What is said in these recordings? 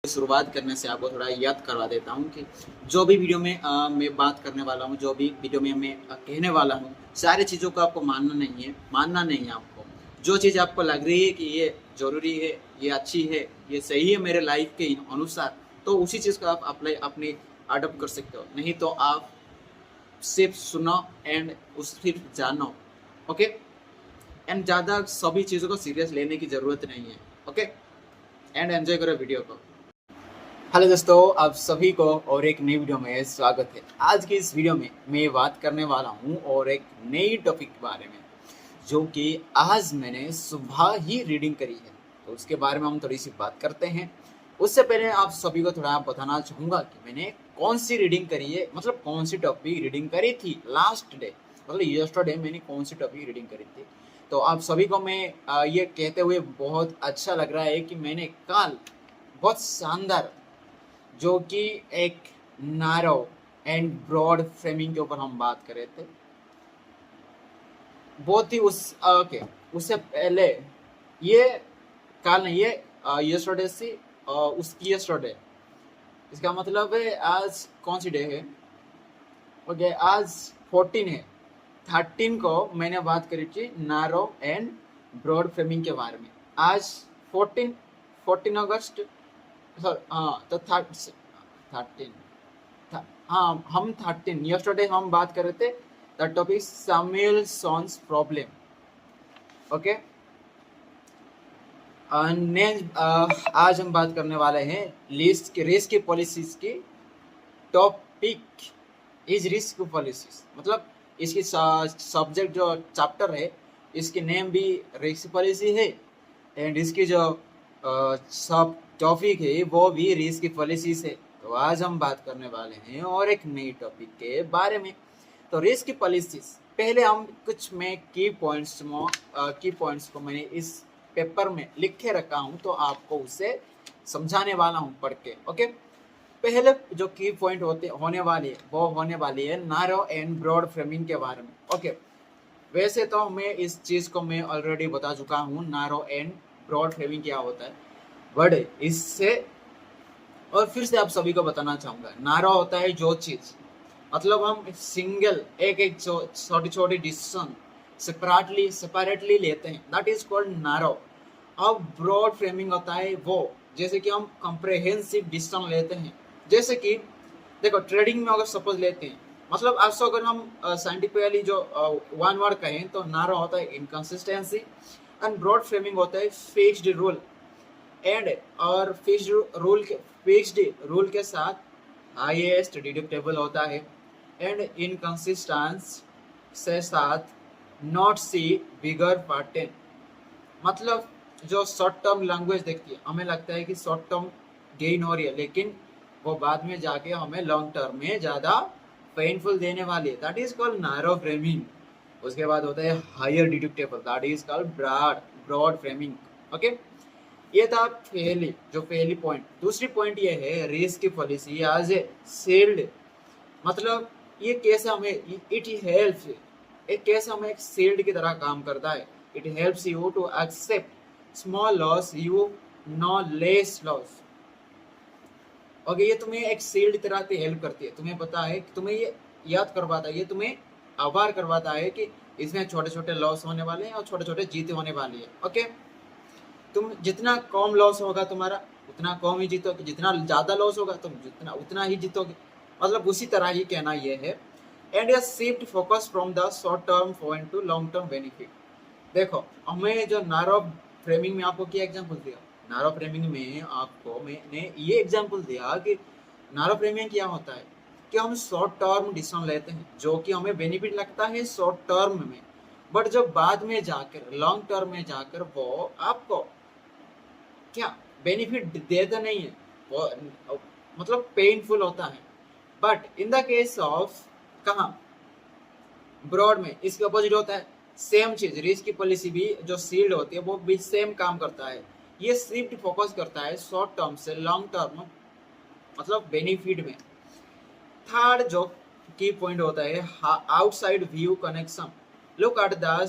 शुरुआत करने से आपको थोड़ा याद करवा देता हूँ कि जो भी वीडियो में मैं बात करने वाला हूँ, जो भी वीडियो में मैं कहने वाला हूँ, सारी चीज़ों को आपको मानना नहीं है आपको। जो चीज़ आपको लग रही है कि ये ज़रूरी है, ये अच्छी है, ये सही है मेरे लाइफ के अनुसार, तो उसी चीज़ को आप अप्लाई अपनी अडॉप्ट कर सकते हो। नहीं तो आप सिर्फ सुनो एंड उस सिर्फ जानो, ओके। एंड ज़्यादा सभी चीज़ों को सीरियस लेने की ज़रूरत नहीं है, ओके। एंड एंजॉय करो वीडियो को। हेलो दोस्तों, आप सभी को और एक नई वीडियो में स्वागत है। आज की इस वीडियो में मैं बात करने वाला हूं और एक नई टॉपिक के बारे में, जो कि आज मैंने सुबह ही रीडिंग करी है, तो उसके बारे में हम थोड़ी सी बात करते हैं। उससे पहले आप सभी को थोड़ा बताना चाहूँगा कि मैंने कौन सी रीडिंग करी है, मतलब कौन सी टॉपिक रीडिंग करी थी लास्ट डे, मतलब यस्टरडे मैंने कौन सी टॉपिक रीडिंग करी थी। तो आप सभी को मैं ये कहते हुए बहुत अच्छा लग रहा है कि मैंने कल बहुत शानदार, जो कि एक नैरो एंड ब्रॉड फ्रेमिंग के ऊपर हम बात कर रहे थे, बहुत ही ओके। उससे पहले ये कल नहीं, ये यस्टरडे से उसकी यस्टरडे, इसका मतलब है आज कौन सी डे है, ओके। आज 14 है। 13 को मैंने बात करी थी नैरो एंड ब्रॉड फ्रेमिंग के बारे में। आज 14 अगस्त, सर हाँ, तो 13 हाँ, हम 13 यस्टरडे हम बात कर रहे थे द टॉपिक सैमुएल्सन्स प्रॉब्लम, ओके। आज हम बात करने वाले हैं रेस की पॉलिसीज की टॉपिक इज रिस्क पॉलिसीज, मतलब इसकी सब्जेक्ट जो चैप्टर है, इसकी नेम भी रिस्क पॉलिसी है एंड इसकी जो सब टॉपिक है वो भी रिस्क पॉलिसीज है। तो आज हम बात करने वाले हैं और एक नई टॉपिक के बारे में, तो रिस्क पॉलिसीज। पहले हम कुछ मैं की पॉइंट्स को मैंने इस पेपर में लिख के रखा हूँ, तो आपको उसे समझाने वाला हूँ पढ़ के, ओके। पहले जो की पॉइंट होने वाली है नैरो एंड ब्रॉड फ्रेमिंग के बारे में, ओके। वैसे तो मैं इस चीज़ को मैं ऑलरेडी बता चुका हूँ, नैरो एंड ब्रॉड फ्रेमिंग क्या होता है, बट इससे और फिर से आप सभी को बताना चाहूँगा। नैरो होता है जो चीज़, मतलब हम सिंगल एक छोटी छोटी डिसीजन सेपरेटली लेते हैं, दैट इज कॉल्ड नैरो। अब ब्रॉड फ्रेमिंग होता है वो, जैसे कि हम कंप्रेहेंसिव डिसीजन लेते हैं। जैसे कि देखो, ट्रेडिंग में अगर सपोज लेते हैं, मतलब आज तो अगर हम साइंटिफिकली जो वन वर्ड कहें तो नैरो होता है इनकंसिस्टेंसी एंड ब्रॉड फ्रेमिंग होता है फिक्स्ड रूल एंड और फिक्स्ड रूल के साथ हाईएस्ट डिडक्टेबल होता है एंड इनकंसिस्टेंस से साथ नॉट सी बिगर पैटर्न। मतलब जो शॉर्ट टर्म लैंग्वेज देखती है, हमें लगता है कि शॉर्ट टर्म गेन हो रही है, लेकिन वो बाद में जाके हमें लॉन्ग टर्म में ज़्यादा पेनफुल देने वाली है, that is called narrow framing. उसके बाद होता है higher deductible, that is called broad framing, okay. ये था पहली पॉइंट। दूसरी पॉइंट ये है risk policy as a shield, मतलब ये कैसे हमें इट हेल्प्स, एक कैसे हमें एक शील्ड की तरह काम करता है। It helps you to accept small loss, you know less loss, okay. ये तुम्हें एक शील्ड की तरह से हेल्प करती है, तुम्हें पता है कि तुम्हें ये याद करवाता है, ये तुम्हें अवेयर करवाता है कि इसमें छोटे छोटे लॉस होने वाले हैं और छोटे छोटे जीत होने वाली है, ओके। तुम जितना कम लॉस होगा तुम्हारा उतना कम ही जीतोगे, जितना ज़्यादा लॉस होगा तुम जितना उतना ही जीतोगे, मतलब उसी तरह ही कहना ये है। एंड ये shift focus from the short term point two long term benefit. देखो, हमें जो नैरो फ्रेमिंग में आपको क्या एग्जांपल दिया, नैरो फ्रेमिंग में आपको मैंने ये एग्जांपल दिया कि नैरो फ्रेमिंग क्या होता है कि हम शॉर्ट टर्म डिसीजन लेते हैं जो कि हमें बेनिफिट लगता है शॉर्ट टर्म में, बट जब बाद में जाकर लॉन्ग टर्म में जाकर वो आपको क्या बेनिफिट देता नहीं है, वो मतलब पेनफुल होता है। But in the case of कहाँ, ब्रॉड में इसके अपोजिट होता है। सेम चीज रिस्क की पॉलिसी भी जो शील्ड होती है वो भी सेम काम करता है, ये शिफ्ट फोकस करता है शॉर्ट टर्म से लॉन्ग टर्म, मतलब बेनिफिट में। थर्ड जो की पॉइंट होता है outside view connection, look at the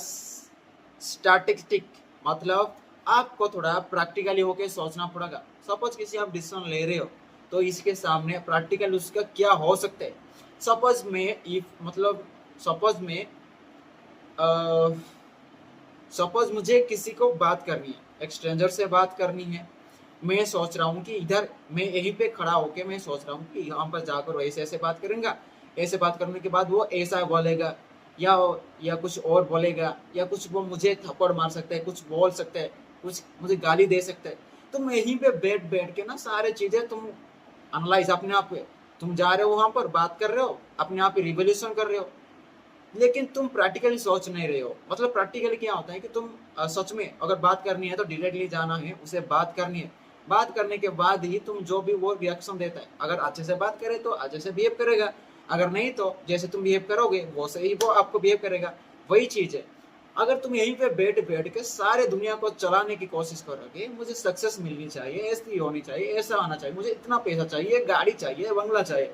statistic, मतलब आपको थोड़ा प्रैक्टिकली होके सोचना पड़ेगा सपोज किसी आप डिसीजन ले रहे हो तो इसके सामने प्रैक्टिकल उसका क्या हो सकता है। सपोज में इफ मतलब सपोज में सपोज मुझे किसी को बात करनी है, एक स्ट्रेंजर से बात करनी है। मैं सोच रहा हूँ कि इधर मैं यहीं पे खड़ा होके मैं सोच रहा हूँ कि यहाँ पर जाकर ऐसे ऐसे बात करेंगे, ऐसे बात करने के बाद वो ऐसा बोलेगा या कुछ और बोलेगा, या कुछ वो मुझे थप्पड़ मार सकता है, कुछ बोल सकता है, कुछ मुझे गाली दे सकता है। तो मैं यहीं पे बैठ बैठ के ना सारे चीजें तुम एनालाइज अपने आप पे, तुम जा रहे हो वहां पर बात कर रहे हो, अपने आप ही रिवोल्यूशन कर रहे हो, लेकिन तुम प्रैक्टिकली सोच नहीं रहे हो। मतलब प्रैक्टिकली क्या होता है कि तुम सच में अगर बात करनी है तो डायरेक्टली जाना है, उसे बात करनी है। बात करने के बाद ही तुम जो भी वो रिएक्शन देता है, अगर अच्छे से बात करे तो अच्छे से बिहेव करेगा, अगर नहीं तो जैसे तुम बिहेव करोगे वो से ही वो आपको बिहेव करेगा। वही चीज है, अगर तुम यहीं पे बैठ बैठ के सारे दुनिया को चलाने की कोशिश करोगे, मुझे सक्सेस मिलनी चाहिए, ऐसी होनी चाहिए, ऐसा आना चाहिए, मुझे इतना पैसा चाहिए, गाड़ी चाहिए, बंगला चाहिए,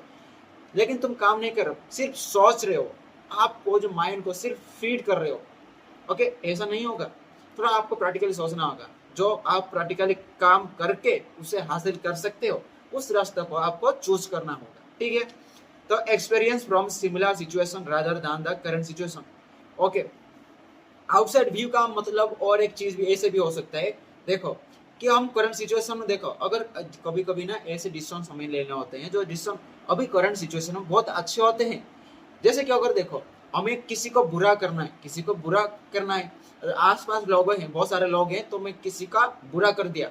लेकिन तुम काम नहीं कर रहे हो, सिर्फ सोच रहे हो, आपको जो माइंड को सिर्फ फीड कर रहे हो। ओके, ऐसा नहीं होगा। थोड़ा आपको प्रैक्टिकली सोचना होगा, जो आप प्रैक्टिकली काम करके उसे हासिल कर सकते हो उस रास्ते को आपको चूज करना होगा। ठीक है, तो experience from similar situation rather than the current situation. Okay, outside view का मतलब और एक चीज भी ऐसे भी हो सकता है, देखो कि हम करंट सिचुएशन में देखो, अगर कभी कभी ना ऐसे डिसीजन हमें लेने होते हैं जो डिसीजन अभी करंट सिचुएशन में बहुत अच्छे होते हैं। जैसे कि अगर देखो हमें किसी को बुरा करना है, किसी को बुरा करना है, आसपास लोग हैं, बहुत सारे लोग हैं, तो मैं किसी का बुरा कर दिया,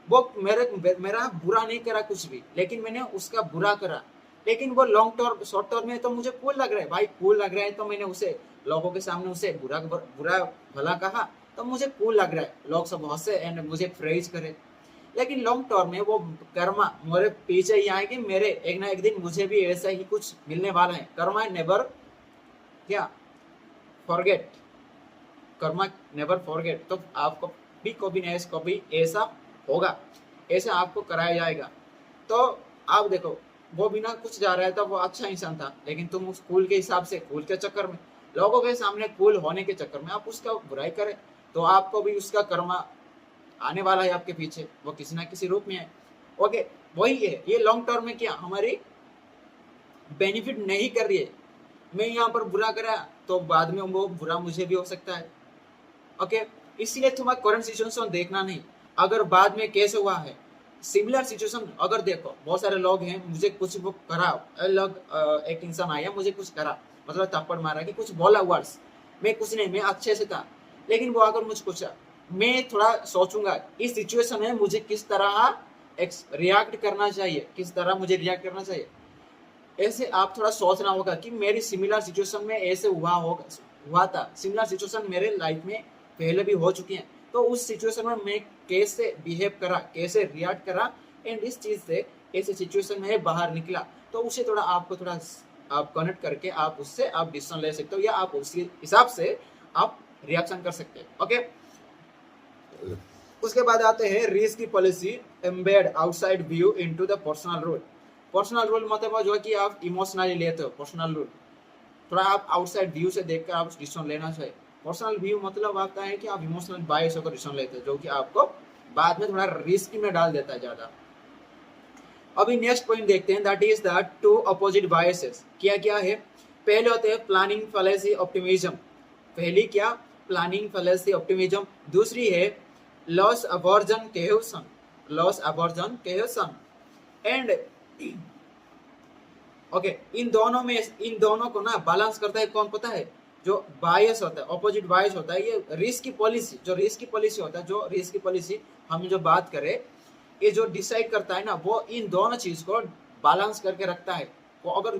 वो मेरा बुरा नहीं करा कुछ भी, लेकिन मैंने उसका बुरा करा, लेकिन वो लॉन्ग टर्म शॉर्ट टर्म में तो मुझे कूल लग रहा है, भाई कूल लग रहा है, तो मैंने उसे लोगों के सामने उसे बुरा बुरा भला कहा, तो मुझे कूल लग रहा है, लोग सब हंसे एंड मुझे प्रेज करे। लेकिन लॉन्ग टर्म में वो कर्मा मेरे पीछे ही आएगी, मेरे एक ना एक दिन मुझे भी ऐसा ही कुछ मिलने वाला है। कर्मा नेवर क्या फॉरगेट, कर्मा नेवर फॉरगेट, तो आपको भी कभी ऐसा होगा, ऐसा आपको कराया जाएगा। तो आप देखो, वो बिना कुछ जा रहा था, वो अच्छा इंसान था, लेकिन तुम उस कूल के हिसाब से, कूल के चक्कर में, लोगों के सामने कूल होने के चक्कर में आप उसका बुराई करें, तो आपको भी उसका कर्मा आने वाला है आपके पीछे, वो किसी ना किसी रूप में है। ओके, वही है, ये लॉन्ग टर्म में क्या हमारी बेनिफिट नहीं कर रही है। मैं यहाँ पर बुरा करा तो बाद में वो बुरा मुझे भी हो सकता है। ओके, इसलिए तुम्हारा करंट सिचुएशन देखना नहीं, अगर बाद में कैसे हुआ है। सिमिलर सिचुएशन अगर देखो, बहुत सारे लोग हैं, मुझे कुछ वो करा, अलग एक इंसान आया मुझे कुछ करा, मतलब थप्पड़ मारा कि कुछ बोला वर्ड्स, मैं कुछ नहीं, मैं अच्छे से था, लेकिन वो अगर मुझे कुछ, मैं थोड़ा सोचूंगा इस सिचुएशन में मुझे किस तरह रिएक्ट करना चाहिए, किस तरह मुझे रिएक्ट करना चाहिए। ऐसे आप थोड़ा सोचना होगा कि मेरी सिमिलर सिचुएशन में ऐसे हुआ था, सिमिलर सिचुएशन मेरे लाइफ में पहले भी हो चुकी हैं, तो उस सिचुएशन में मैं कैसे बिहेव करा, कैसे रिएक्ट करा, एंड इस चीज से ऐसे सिचुएशन में बाहर निकला, तो उसे थोड़ा आपको थोड़ा आप कनेक्ट करके आप उससे आप डिसीजन ले सकते हो, या आप उसी हिसाब से आप रिएक्शन कर सकते हैं। ओके, उसके बाद आते हैं रिस्क की policy embed outside view into the personal rule. Personal rule मतलब जो है कि आप इमोशनली लेते हो, पर्सनल रूल थोड़ा आप आउटसाइड व्यू से देखकर आप डिसीजन लेना चाहिए। पर्सनल व्यू मतलब आता है कि आप इमोशनल बायस होकर डिसीजन लेते हो, जो कि आपको बाद में थोड़ा रिस्क में डाल देता है ज्यादा। अभी नेक्स्ट पॉइंट देखते हैं, that is the two opposite biases. क्या क्या है, पहले होते हैं प्लानिंग फैलेसी ऑप्टिमिज्म, पहली क्या प्लानिंग फैलेसी ऑप्टिमिज्म, दूसरी है loss aversion cohesion, loss aversion cohesion. And okay, इन दोनों को ना बैलेंस करता है कौन पता है, जो बायस होता है, ऑपोजिट बायस होता है, ये रिस्क की पॉलिसी, जो रिस्क की पॉलिसी होता है, जो रिस्क की पॉलिसी हम जो बात करें, ये जो डिसाइड करता है ना, वो इन दोनों चीज को बैलेंस करके रखता है। वो अगर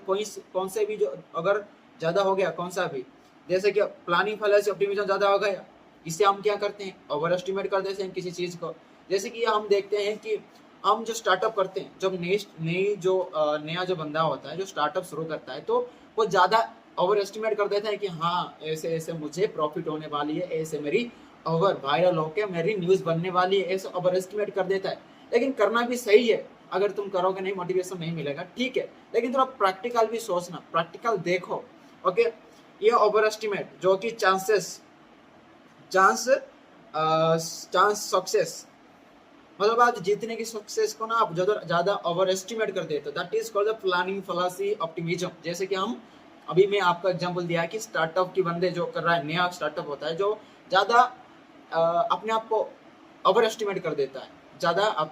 कौन से भी जो अगर ज्यादा हो गया, कौन सा भी, जैसे कि प्लानिंग फैलेसी ऑप्टिमिज्म ज्यादा हो गया, इससे हम क्या करते हैं, ओवर एस्टिमेट कर देते हैं किसी चीज को। जैसे कि हम देखते हैं कि हम जो स्टार्टअप करते हैं, जब नया जो बंदा होता है जो स्टार्टअप शुरू करता है, तो वो ज्यादा ओवर एस्टिमेट कर देता है कि हाँ ऐसे ऐसे मुझे प्रॉफिट होने वाली है, ऐसे मेरी ओवर वायरल होकर मेरी न्यूज बनने वाली है, ऐसे ओवर एस्टिमेट कर देता है। लेकिन करना भी सही है, अगर तुम करोगे नहीं मोटिवेशन नहीं मिलेगा, ठीक है, लेकिन थोड़ा प्रैक्टिकल भी सोचना, प्रैक्टिकल देखो। ओके, ये ओवर एस्टिमेट जो कि चांस सक्सेस मतलब आप जीतने की सक्सेस को ना आप ज्यादा ओवर एस्टिमेट कर देते हो, that is called the planning fallacy optimism. जैसे कि हम अभी मैं आपका एग्जांपल दिया है कि स्टार्टअप की बंदे जो कर रहा है, नया स्टार्टअप होता है जो ज्यादा अपने आप को ओवर एस्टिमेट कर देता है, ज्यादा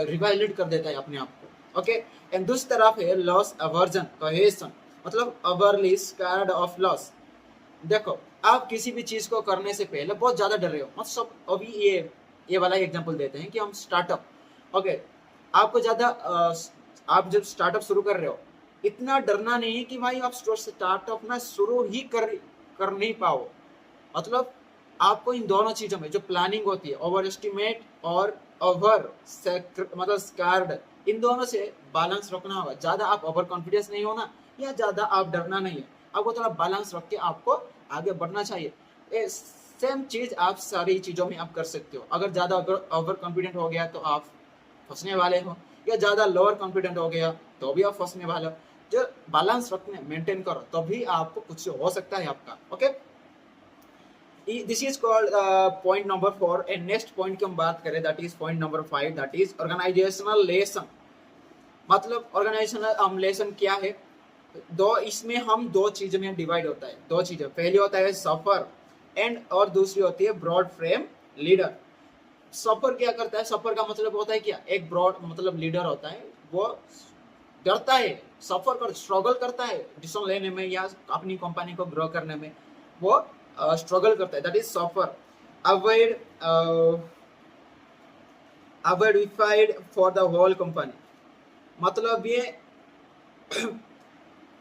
रिवाइलेट कर देता है अपने आप को। ओके, एंड दूसरी तरफ है लॉस अवर्जन कोहेशन, मतलब ओवरली स्कैर्ड ऑफ लॉस। देखो, आप किसी भी चीज को करने से पहले बहुत ज्यादा डर रहे हो, मतलब सब अभी ये वाला एग्जांपल देते हैं कि हम स्टार्टअप, ओके, आपको ज्यादा आप जब स्टार्टअप शुरू कर रहे हो इतना डरना नहीं है कि भाई आप स्टार्टअप ना शुरू ही कर नहीं पाओ। मतलब आपको इन दोनों चीजों में जो प्लानिंग होती है, ओवर एस्टिमेट और ओवर मतलब स्कैर्ड, इन दोनों से बैलेंस रखना होगा। ज्यादा आप ओवर कॉन्फिडेंस नहीं होना या ज्यादा आप डरना नहीं है, आपको थोड़ा बैलेंस रख के आपको आगे बढ़ना चाहिए। सेम चीज आप सारी चीजों में आप कर सकते हो। अगर ज्यादा ओवर कॉन्फिडेंट हो गया तो आप फंसने वाले हो, या ज्यादा लोअर कॉन्फिडेंट हो गया तो भी आप फंसने वाले हो। जो बैलेंस रखने मेंटेन करो तभी आपको कुछ हो सकता है आपका। Okay, this is called point number 4। And next point की हम बात करें, that is point number 5, that is organisational lesson. मतलब ऑर्गेनाइजेशनल लेसन क्या है? दो, इसमें हम दो चीज में डिवाइड होता है, दो चीजें। पहली होता है सफर एंड, और दूसरी होती है ब्रॉड फ्रेम लीडर। सफर क्या करता है? सफर का मतलब होता है क्या? एक ब्रॉड मतलब लीडर होता है, वो डरता है, सफर कर स्ट्रगल करता है डिसीजन लेने में या अपनी कंपनी को ग्रो करने में, वो स्ट्रगल करता है, that is suffer. Avoid avoid for the whole company, मतलब ये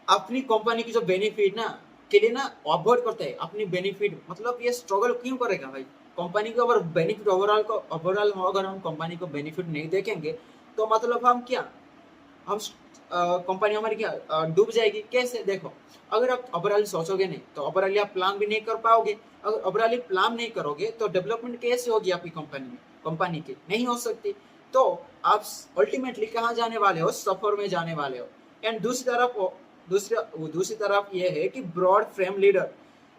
अपनी कंपनी की जो बेनिफिट ना के लिए ना अवॉइड करता है अपनी बेनिफिट। मतलब ये स्ट्रगल क्यों करेगा भाई? कंपनी को अगर बेनिफिट ओवरऑल अगर हम कंपनी को बेनिफिट नहीं देखेंगे तो मतलब हम क्या, हम कंपनी हमारी क्या डूब जाएगी। कैसे? देखो, अगर आप ओवरऑल सोचोगे नहीं तो ओवरऑल आप प्लान भी नहीं कर पाओगे। अगर ओवरऑल प्लान नहीं करोगे तो डेवलपमेंट कैसे होगी आपकी कंपनी में? कंपनी की नहीं हो सकती। तो आप अल्टीमेटली कहाँ जाने वाले हो? सफर में जाने वाले हो। एंड दूसरी तरफ ये है कि ब्रॉड फ्रेम लीडर।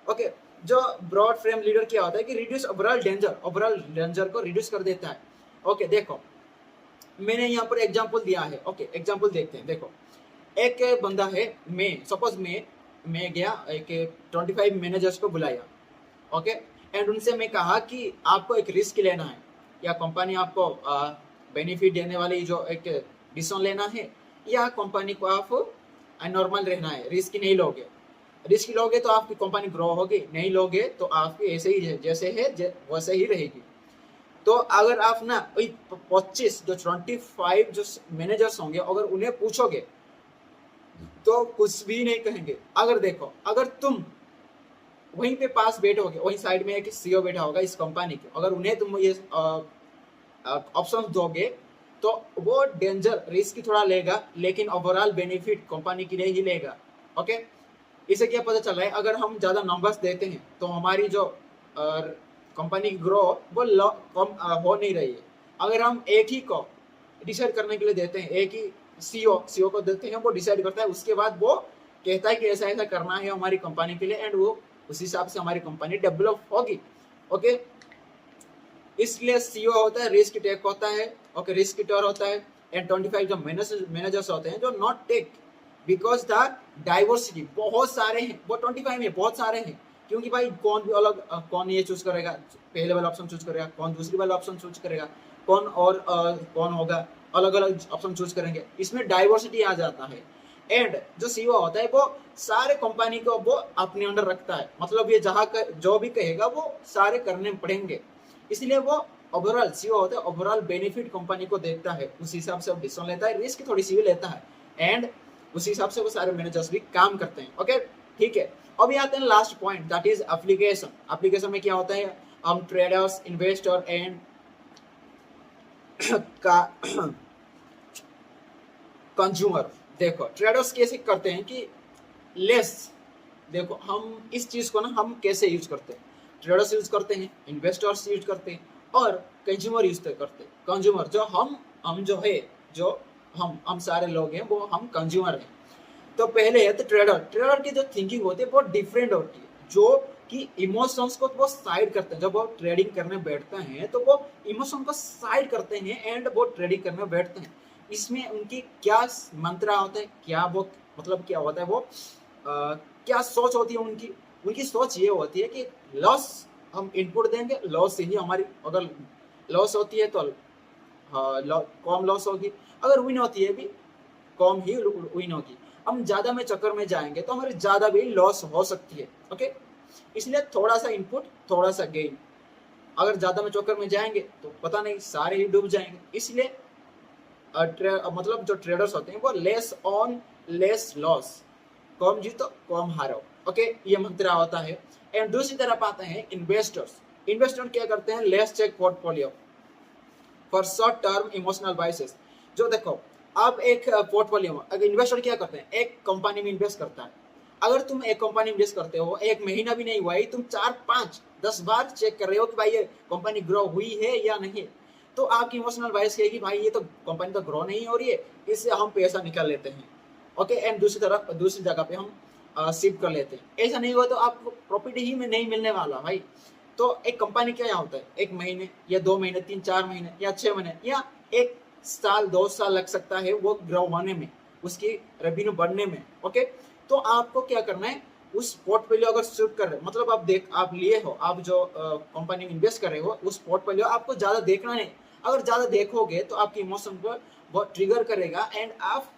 ओके, जो ब्रॉड फ्रेम लीडर क्या होता है कि रिड्यूस ओवरऑल डेंजर को रिड्यूस कर देता है। ओके, देखो मैंने यहाँ पर एग्जांपल दिया है। ओके, एग्जांपल देखते हैं। देखो, एक बंदा है, सपोज मैं गया एक 25 मैनेजर्स को बुलाया। ओके, एंड उनसे मैं कहा कि आपको एक रिस्क लेना है या कंपनी आपको बेनिफिट देने वाली जो एक डिसीजन लेना है, या कंपनी को आप नॉर्मल रहना है, रिस्क नहीं लोगे। रिस्क लोगे तो आपकी कंपनी ग्रो होगी, नहीं लोगे तो आपकी ऐसे ही जैसे है वैसे ही रहेगी। तो अगर आप ना 25 जो 25 जो मैनेजर्स होंगे अगर उन्हें पूछोगे तो कुछ भी नहीं कहेंगे। अगर देखो, अगर तुम वहीं पे पास बैठोगे, वहीं साइड में एक सीईओ बैठा होगा इस कंपनी के, अगर उन्हें तुम ये ऑप्शन दोगे तो वो डेंजर रिस्क थोड़ा लेगा लेकिन ओवरऑल बेनिफिट कंपनी के लिए ही लेगा। ओके, इसे क्या पता चला है? अगर हम ज्यादा नंबर्स देते हैं तो हमारी जो कंपनी की ग्रो वो कम हो नहीं रही है। अगर हम एक ही को डिसाइड करने के लिए देते हैं, एक ही सीईओ को देते हैं, वो डिसाइड करता है, उसके बाद वो कहता है कि ऐसा ऐसा करना है हमारी कंपनी के लिए, एंड वो उस हिसाब से हमारी कंपनी डेवलप होगी। ओके, इसलिए सीईओ होता है, रिस्क टेक होता है। ओके, रिस्क टेकर होता है। एंड 25 जो मैनेजर्स होते हैं जो not take, because the diversity बहुत सारे हैं, वो 25 में बहुत सारे हैं। क्योंकि भाई कौन भी अलग कौन ये चूज करेगा, पहले वाला ऑप्शन चूज करेगा, कौन दूसरी वाला ऑप्शन चूज करेगा, कौन और कौन होगा, अलग अलग ऑप्शन चूज करेंगे, इसमें डाइवर्सिटी आ जाता है। एंड जो सीईओ होता है वो सारे कंपनी को वो अपने अंडर रखता है, मतलब ये जहाँ जो भी कहेगा वो सारे करने पड़ेंगे। इसलिए वो ओवरऑल सीईओ होता है, ओवरऑल बेनिफिट कंपनी को देखता है, उस हिसाब से वो डिसीजन लेता है, रिस्क थोड़ी सी भी लेता है, एंड उस हिसाब से वो सारे मैनेजर्स भी काम करते हैं। ओके, ठीक है। अभी आते हैं last point, that is application. Application में क्या होता है? हम ट्रेडर्स, इन्वेस्टर एंड का कंज्यूमर। देखो, ट्रेडर्स कैसे करते हैं कि लेस, देखो हम इस चीज को ना हम कैसे यूज करते हैं? ट्रेडर्स यूज करते हैं, इन्वेस्टर्स यूज करते हैं, और कंज्यूमर यूज करते हैं। कंज्यूमर जो हम जो है, जो हम सारे लोग हैं वो हम कंज्यूमर हैं। तो पहले है तो ट्रेडर की जो थिंकिंग होती है बहुत डिफरेंट होती है। जो कि इमोशंस को वो साइड करते हैं। जब वो ट्रेडिंग करने बैठते हैं तो वो इमोशन को साइड करते हैं एंड वो ट्रेडिंग करने बैठते हैं। इसमें उनकी क्या मंत्रा होता है, क्या वो मतलब क्या होता है, वो क्या सोच होती है उनकी। उनकी सोच ये होती है कि लॉस हम इनपुट देंगे, लॉस से ही हमारी, अगर लॉस होती है तो कम लॉस होगी, अगर विन होती है भी कम ही विन होगी। हम ज्यादा में चक्कर में जाएंगे तो हमारी ज्यादा भी लॉस हो सकती है। ओके, इसलिए थोड़ा सा इनपुट थोड़ा सा गेन। अगर ज्यादा में चक्कर में जाएंगे तो पता नहीं सारे ही डूब जाएंगे। इसलिए मतलब जो ट्रेडर्स होते हैं वो लेस ऑन लेस लॉस, कम जीतो कम हारो। ओके, ये मंत्र होता है। एंड दूसरी तरफ आते हैं इन्वेस्टर्स। इन्वेस्टर क्या करते हैं, less check portfolio for short term emotional biases. जो देखो, आप एक पोर्टफोलियो में अगर इन्वेस्टर क्या करते हैं, एक कंपनी में इन्वेस्ट करता है। अगर तुम एक कंपनी में इन्वेस्ट करते हो, एक महीना भी नहीं हुआ है, तुम 4, 5, 10 बार चेक कर रहे हो कि भाई ये कंपनी ग्रो हुई है या नहीं, तो आपकी इमोशनल बाइस है कि भाई ये तो कंपनी तो ग्रो नहीं हो रही है, इससे हम पैसा निकाल लेते हैं। ओके, एंड दूसरी तरफ दूसरी जगह पे हम शिफ्ट कर लेते हैं। ऐसा नहीं हुआ तो आपको प्रॉफिट ही में नहीं मिलने वाला भाई। तो एक कंपनी क्या होता है, 1 महीने या 2 महीने, 3, 4 महीने या 6 महीने या 1 साल 2 साल लग सकता है वो ग्रो होने में, उसकी रेवेन्यू बढ़ने में। ओके, तो आपको क्या करना है, उस पोर्टफोलियो अगर शिफ्ट कर रहे हो, मतलब आप लिए हो, आप जो कंपनी में इन्वेस्ट कर रहे हो, उस पोर्टफोलियो आपको ज्यादा देखना नहीं। अगर ज्यादा देखोगे तो आपकी इमोशन को बहुत ट्रिगर करेगा एंड आप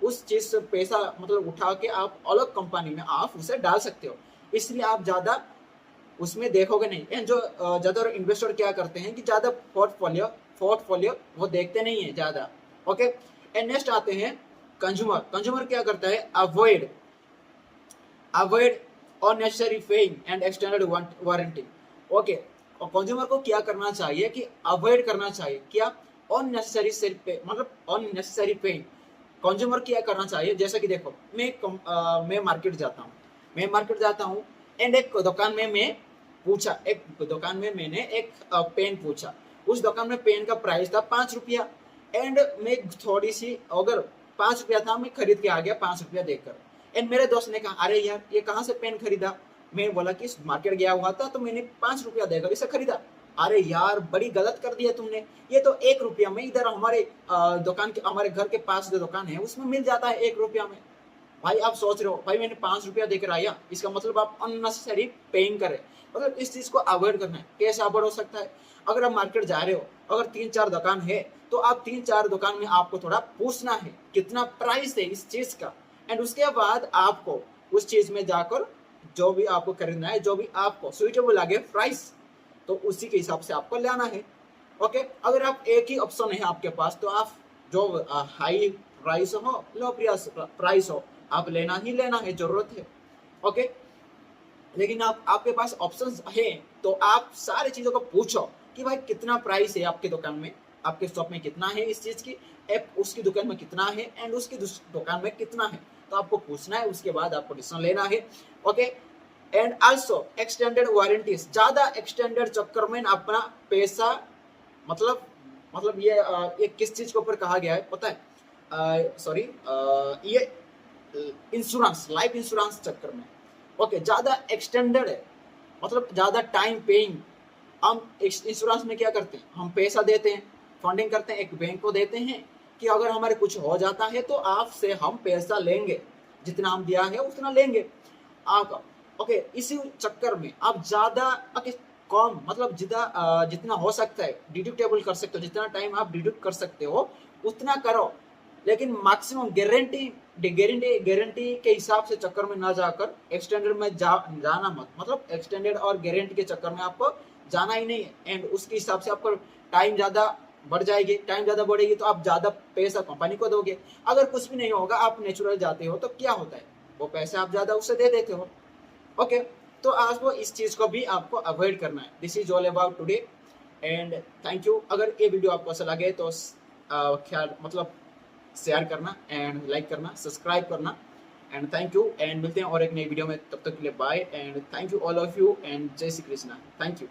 उस चीज से पैसा मतलब उठा के आप अलग कंपनी में आप उसे डाल सकते हो। इसलिए आप ज्यादा उसमें देखोगे नहीं। एंड जो ज्यादा इन्वेस्टर क्या करते हैं कि ज्यादा पोर्टफोलियो वो देखते नहीं है ज्यादा। ओके, एंड नेक्स्ट आते हैं कंज्यूमर। कंज्यूमर क्या करता है, avoid unnecessary paying and extended warranty. Okay, और कंज्यूमर को क्या करना चाहिए कि अवॉइड करना चाहिए क्या, अननेसेसरी पे, मतलब अननेसेसरी पेइंग। कंज्यूमर क्या करना चाहिए, जैसे कि देखो, मैं मार्केट जाता हूँ एंड एक दुकान में मैंने एक पेन पूछा। उस दुकान में पेन का प्राइस था 5 रुपया एंड मैं थोड़ी सी, अगर 5 रुपया था, मैं खरीद के आ गया 5 रुपया देकर। एंड मेरे दोस्त ने कहा, अरे यार ये कहाँ से पेन खरीदा। मैं बोला कि मार्केट गया हुआ था तो मैंने 5 रुपया देकर इसे खरीदा। अरे यार बड़ी गलत कर दिया तुमने, ये तो 1 रुपया में इधर हमारे दुकान के, हमारे घर के पास जो दुकान है उसमें मिल जाता है 1 रुपया में। भाई आप सोच रहे हो, भाई मैंने 5 रुपया देकर आया, इसका मतलब आप अननेसेसरी पेइंग करें। मतलब इस चीज को अवॉइड करना है। कैसे अवॉइड हो सकता है, अगर आप मार्केट जा रहे हो, अगर 3-4 दुकान है तो आप 3-4 दुकान में आपको थोड़ा पूछना है कितना प्राइस है इस चीज का। एंड उसके बाद आपको उस चीज में जाकर जो भी आपको खरीदना है, जो भी आपको सुइटेबल लगे प्राइस, तो उसी के हिसाब से आपको लेना है। ओके, अगर आप एक ही ऑप्शन है आपके पास तो आप जो हाई प्राइस हो, लो प्राइस हो, आप लेना ही लेना है, जरूरत है। ओके, लेकिन आपके पास ऑप्शंस है तो आप सारी चीजों को पूछो कि भाई कितना प्राइस है आपके दुकान में, आपके शॉप में कितना है इस चीज की, उसकी दुकान में कितना है एंड उसकी दुकान में कितना है, तो आपको पूछना है, उसके बाद आपको डिसीजन लेना है। Okay, and also extended warranties. ज्यादा एक्सटेंडेड चक्कर में अपना पैसा मतलब ये किस चीज के ऊपर कहा गया है पता है, सॉरी, ये इंश्योरेंस, लाइफ इंश्योरेंस चक्कर में। ओके, ज्यादा एक्सटेंडेड है, मतलब ज्यादा टाइम पेइंग। हम इंश्योरेंस में क्या करते हैं, हम पैसा देते हैं, फंडिंग करते हैं, एक बैंक को देते हैं कि अगर हमारे कुछ हो जाता है तो आपसे हम पैसा लेंगे, जितना हम दिया है उतना लेंगे आप। ओके, इसी चक्कर में आप ज्यादा कम, मतलब जितना हो सकता है डिडक्टेबल कर सकते हो, जितना टाइम आप डिडक्ट कर सकते हो उतना करो, लेकिन मैक्सिमम गारंटी के हिसाब से चक्कर में ना जाकर एक्सटेंडेड में जाना मत। मतलब एक्सटेंडेड और गारंटी के चक्कर में आपको जाना ही नहीं है। एंड उसके हिसाब से आपको टाइम ज्यादा बढ़ जाएगी, टाइम ज्यादा बढ़ेगी तो आप ज्यादा पैसा कंपनी को दोगे। अगर कुछ भी नहीं होगा, आप नेचुरल जाते हो तो क्या होता है, वो पैसे आप ज्यादा उससे दे देते हो। ओके, तो आज वो इस चीज को भी आपको अवॉइड करना है। This is all about today and thank you. अगर ये वीडियो आपको अच्छा लगे तो ख्याल मतलब शेयर करना एंड लाइक करना, सब्सक्राइब करना एंड थैंक यू। एंड मिलते हैं और एक नई वीडियो में, तब तक के लिए bye and thank you all of you and जय श्री कृष्णा। Thank you.